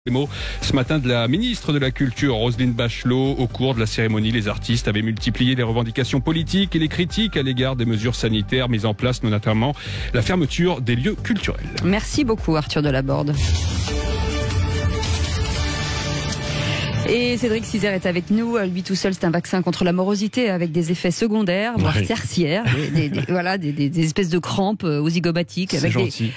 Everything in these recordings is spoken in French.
Les mots ce matin de la ministre de la Culture, Roselyne Bachelot. Au cours de la cérémonie, les artistes avaient multiplié les revendications politiques et les critiques à l'égard des mesures sanitaires mises en place, notamment la fermeture des lieux culturels. Merci beaucoup Arthur Delaborde. Et Cédric Cizère est avec nous. Lui tout seul, c'est un vaccin contre la morosité avec des effets secondaires, voire tertiaires, des espèces de crampes zygomatiques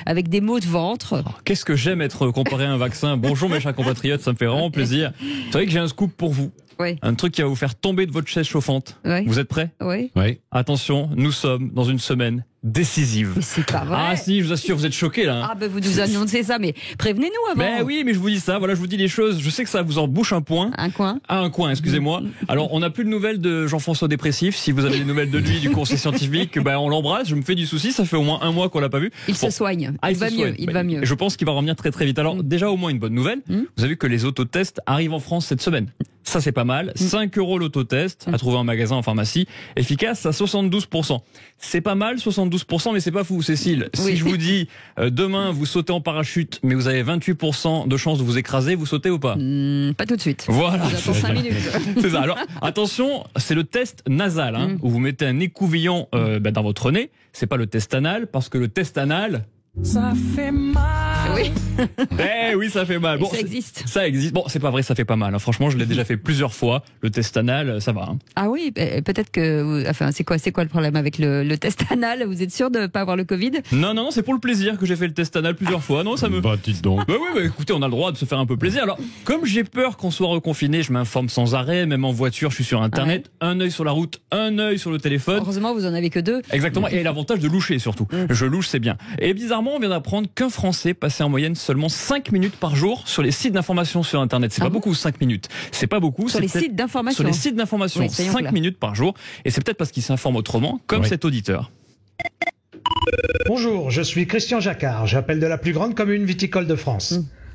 avec des maux de ventre. Oh, qu'est-ce que j'aime être comparé à un vaccin. Bonjour mes chers compatriotes, ça me fait vraiment plaisir. C'est vrai que j'ai un scoop pour vous. Oui. Un truc qui va vous faire tomber de votre chaise chauffante. Oui. Vous êtes prêts ? Oui. Attention, nous sommes dans une semaine décisive. Mais c'est pas vrai. Ah si, je vous assure, vous êtes choqués là. Ah ben vous nous annoncez ça, mais prévenez-nous avant. Ben oui, mais je vous dis ça, voilà, je vous dis les choses. Je sais que ça vous en bouche un point. Un coin. Ah, un coin, excusez-moi. Alors, on n'a plus de nouvelles de Jean-François Dépressif. Si vous avez des nouvelles de lui, du conseil scientifique, ben on l'embrasse. Je me fais du souci, ça fait au moins un mois qu'on l'a pas vu. Il se soigne. Il va mieux. Je pense qu'il va revenir très très vite. Alors, déjà au moins une bonne nouvelle. Vous avez vu que les autotests arrivent en France cette semaine. Ça, c'est pas mal. 5 € l'autotest, à trouver en magasin, en pharmacie, efficace à 72%. C'est pas mal, 72%, mais c'est pas fou, Cécile. Si je vous dis, demain, vous sautez en parachute, mais vous avez 28% de chance de vous écraser, vous sautez ou pas? Pas tout de suite. Voilà. J'attends 5 minutes. C'est ça. Alors, attention, c'est le test nasal, où vous mettez un écouvillon dans votre nez. C'est pas le test anal, parce que le test anal... Ça fait mal. Oui. Oui, ça fait mal. Bon, ça existe. Ça existe. Bon, c'est pas vrai, ça fait pas mal. Franchement, je l'ai déjà fait plusieurs fois. Le test anal, ça va. Ah oui, peut-être que. Enfin, c'est quoi le problème avec le test anal? Vous êtes sûr de ne pas avoir le Covid? Non, c'est pour le plaisir que j'ai fait le test anal plusieurs fois. Non, ça me. Bah, dites donc. Oui, écoutez, on a le droit de se faire un peu plaisir. Alors, comme j'ai peur qu'on soit reconfiné, je m'informe sans arrêt, même en voiture, je suis sur Internet. Ouais. Un œil sur la route, un œil sur le téléphone. Heureusement, vous en avez que 2. Exactement. Et l'avantage de loucher surtout. Je louche, c'est bien. Et bizarrement, on vient d'apprendre qu'un Français passait en moyenne seulement 5 minutes par jour sur les sites d'information sur Internet. C'est pas beaucoup, 5 minutes. C'est pas beaucoup. Sur les sites d'information. Sur les sites d'information, 5 minutes par jour. Et c'est peut-être parce qu'ils s'informent autrement, comme cet auditeur. Bonjour, je suis Christian Jacquard. J'appelle de la plus grande commune viticole de France,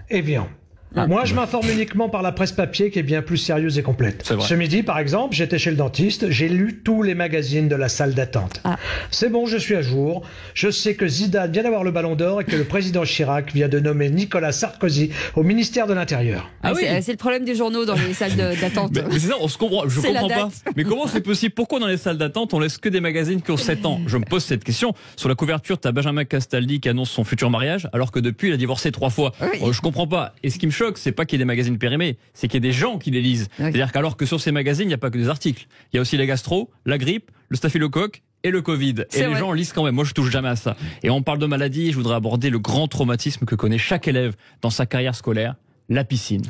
Évian. Moi, je m'informe uniquement par la presse papier qui est bien plus sérieuse et complète. Ce midi, par exemple, j'étais chez le dentiste, j'ai lu tous les magazines de la salle d'attente. C'est bon, je suis à jour. Je sais que Zidane vient d'avoir le ballon d'or et que le président Chirac vient de nommer Nicolas Sarkozy au ministère de l'Intérieur. C'est le problème des journaux dans les salles d'attente. Mais c'est ça, je comprends pas. Mais comment c'est possible? Pourquoi dans les salles d'attente, on laisse que des magazines qui ont 7 ans? Je me pose cette question. Sur la couverture, t'as Benjamin Castaldi qui annonce son futur mariage, alors que depuis, il a divorcé 3 fois. Je comprends pas. Et ce qui me choque, c'est pas qu'il y ait des magazines périmés, c'est qu'il y ait des gens qui les lisent. C'est-à-dire qu'alors que sur ces magazines, il n'y a pas que des articles. Il y a aussi la gastro, la grippe, le staphylocoque et le Covid. Et les gens lisent quand même. Moi, je touche jamais à ça. Et on parle de maladie, je voudrais aborder le grand traumatisme que connaît chaque élève dans sa carrière scolaire. La piscine.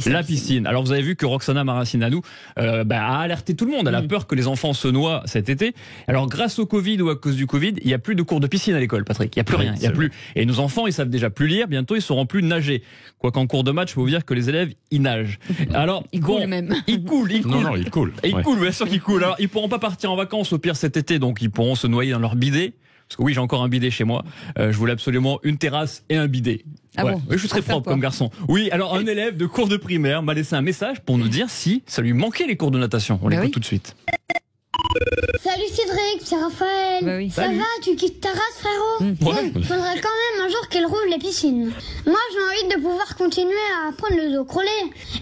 La piscine. Alors vous avez vu que Roxana Maracineanu a alerté tout le monde. Elle a peur que les enfants se noient cet été. Alors grâce au Covid ou à cause du Covid, il n'y a plus de cours de piscine à l'école, Patrick. Il n'y a plus rien. Il y a plus. Et nos enfants, ils savent déjà plus lire. Bientôt, ils sauront plus nager. Quoi qu'en cours de match, je peux vous dire que les élèves, ils nagent. Alors ils coulent même. Ils coulent. Non, ils coulent. Ils coulent, bien sûr qu'ils coulent. Alors ils pourront pas partir en vacances au pire cet été, donc ils pourront se noyer dans leur bidet. Parce que oui, j'ai encore un bidet chez moi. Je voulais absolument une terrasse et un bidet. Bon, je suis très propre comme garçon. Oui, alors un élève de cours de primaire m'a laissé un message pour nous dire si ça lui manquait les cours de natation. On l'écoute tout de suite. Salut Cédric, c'est Raphaël. Ça va, tu quittes ta race, frérot? Faudrait quand même un jour qu'elle roule les piscines. Moi, j'ai envie de pouvoir continuer à apprendre le dos crawlé.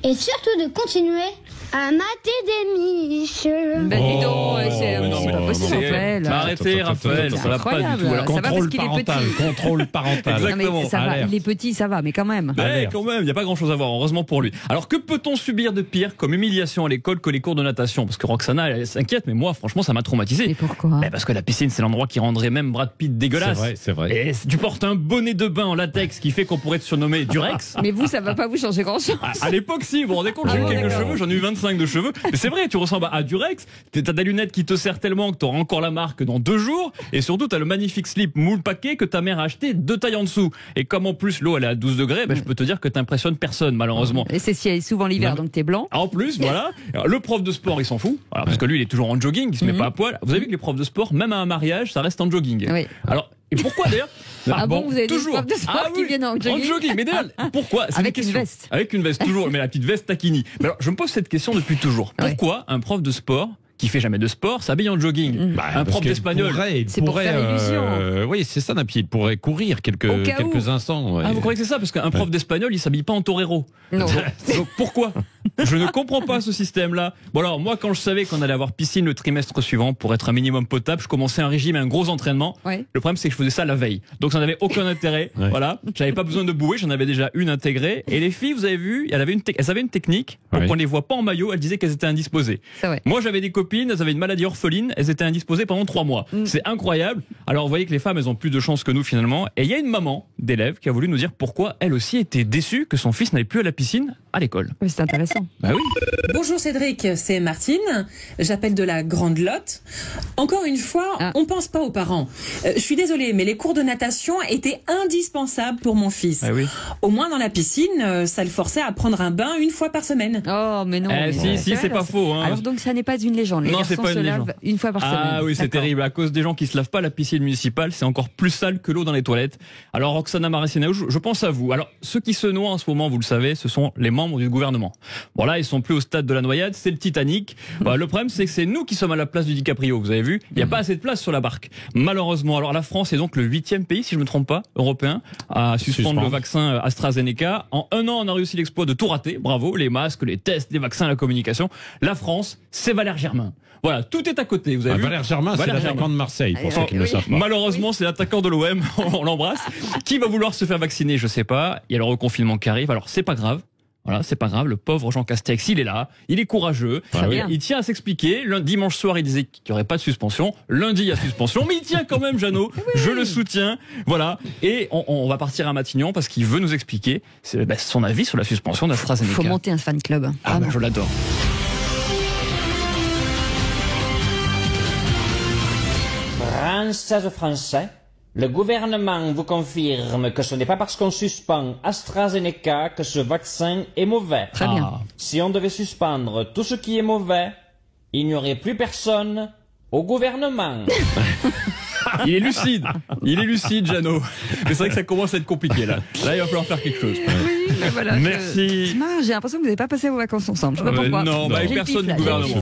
Et surtout de continuer à mater des miches. Dis donc, c'est pas possible, Raphaël. Arrêtez, Raphaël, ça va pas du tout. Contrôle parental. Exactement. Ça va, il est petit, ça va, mais quand même. Quand même, il n'y a pas grand chose à voir, heureusement pour lui. Alors, que peut-on subir de pire comme humiliation à l'école que les cours de natation? Parce que Roxana, elle s'inquiète, mais moi, franchement, ça m'a traumatisé. Et pourquoi? Parce que la piscine, c'est l'endroit qui rendrait même Brad Pitt dégueulasse. C'est vrai. Et tu portes un bonnet de bain en latex qui fait qu'on pourrait te surnommer Durex. Mais vous, ça va pas vous changer grand-chose. À l'époque, si, vous vous rendez compte, j'ai eu quelques cheveux, j'en ai eu 25 de cheveux. Mais c'est vrai, tu ressembles à Durex, t'as des lunettes qui te serrent tellement que t'auras encore la marque dans 2 jours, et surtout t'as le magnifique slip moule paquet que ta mère a acheté 2 tailles en dessous. Et comme en plus l'eau elle est à 12 degrés, je peux te dire que t'impressionnes personne, malheureusement. Et c'est souvent l'hiver, donc t'es blanc. En plus, voilà. Alors, le prof de sport, il s'en fout. Alors, parce que lui, il est toujours en jogging, il se met pas à poil. Vous avez vu que les profs de sport, même à un mariage, ça reste en jogging. Oui. Alors, et pourquoi d'ailleurs? Vous avez toujours des profs de sport qui viennent en jogging? En jogging, mais d'ailleurs, pourquoi? Avec une veste. Avec une veste, toujours, mais la petite veste taquini. Mais alors, je me pose cette question depuis toujours. Pourquoi un prof de sport qui fait jamais de sport s'habille en jogging. Un prof d'espagnol. C'est pour faire illusion. Oui, c'est ça, Napi. Il pourrait courir quelques instants. Ouais. Ah, vous croyez que c'est ça? Parce qu'un prof d'espagnol, il s'habille pas en torero. Non. Donc pourquoi? Je ne comprends pas ce système-là. Bon alors, moi, quand je savais qu'on allait avoir piscine le trimestre suivant pour être un minimum potable, je commençais un régime et un gros entraînement. Ouais. Le problème, c'est que je faisais ça la veille. Donc ça n'avait aucun intérêt. Voilà. J'avais pas besoin de bouée, j'en avais déjà une intégrée. Et les filles, vous avez vu, elles avaient une technique pour qu'on les voit pas en maillot. Elles disaient qu'elles étaient indisposées. Moi, j'avais des copines, elles avaient une maladie orpheline, elles étaient indisposées pendant 3 mois. C'est incroyable. Alors, vous voyez que les femmes, elles ont plus de chance que nous finalement. Et il y a une maman d'élève qui a voulu nous dire pourquoi elle aussi était déçue que son fils n'allait plus à la piscine à l'école. Oui, c'est intéressant. Bah oui. Bonjour Cédric, c'est Martine. J'appelle de la Grande Lotte. Encore une fois, on pense pas aux parents. Je suis désolée, mais les cours de natation étaient indispensables pour mon fils. Ah oui. Au moins dans la piscine, ça le forçait à prendre un bain 1 fois par semaine. Oh, mais non. Si, c'est pas faux. Hein. Alors donc ça n'est pas une légende. Les garçons se lavent 1 fois par semaine. Ah oui, c'est terrible. À cause des gens qui se lavent pas à la piscine municipale, c'est encore plus sale que l'eau dans les toilettes. Alors Roxana Maracineanu, je pense à vous. Alors ceux qui se noient en ce moment, vous le savez, ce sont les membres du gouvernement. Bon là, ils sont plus au stade de la noyade, c'est le Titanic. Bah, le problème, c'est que c'est nous qui sommes à la place du DiCaprio. Vous avez vu, il n'y a pas assez de place sur la barque. Malheureusement. Alors la France est donc le 8e pays, si je me trompe pas, européen, à suspendre le vaccin AstraZeneca. En 1 an, on a réussi l'exploit de tout rater. Bravo, les masques, les tests, les vaccins, la communication. La France, c'est Valère Germain. Voilà, tout est à côté, vous avez vu. Valère Germain, c'est l'attaquant de Marseille, pour ceux qui ne le savent pas. Malheureusement, c'est l'attaquant de l'OM, on l'embrasse. Qui va vouloir se faire vacciner, je sais pas. Il y a le reconfinement qui arrive, alors c'est pas grave. Voilà, c'est pas grave, le pauvre Jean Castex, il est là, il est courageux, il tient à s'expliquer. Dimanche soir, il disait qu'il n'y aurait pas de suspension. Lundi, il y a suspension, mais il tient quand même, Jeannot. Je le soutiens. Voilà. Et on va partir à Matignon parce qu'il veut nous expliquer son avis sur la suspension d'AstraZeneca. Il faut monter un fan club. Ah, je l'adore. Français, le gouvernement vous confirme que ce n'est pas parce qu'on suspend AstraZeneca que ce vaccin est mauvais. Très bien. Si on devait suspendre tout ce qui est mauvais, il n'y aurait plus personne au gouvernement. Il est lucide, Jeannot. Mais c'est vrai que ça commence à être compliqué là. Là, il va falloir faire quelque chose. Oui, mais voilà. Merci. J'ai l'impression que vous n'avez pas passé vos vacances ensemble. Je sais pas pourquoi. Non, avec personne du gouvernement.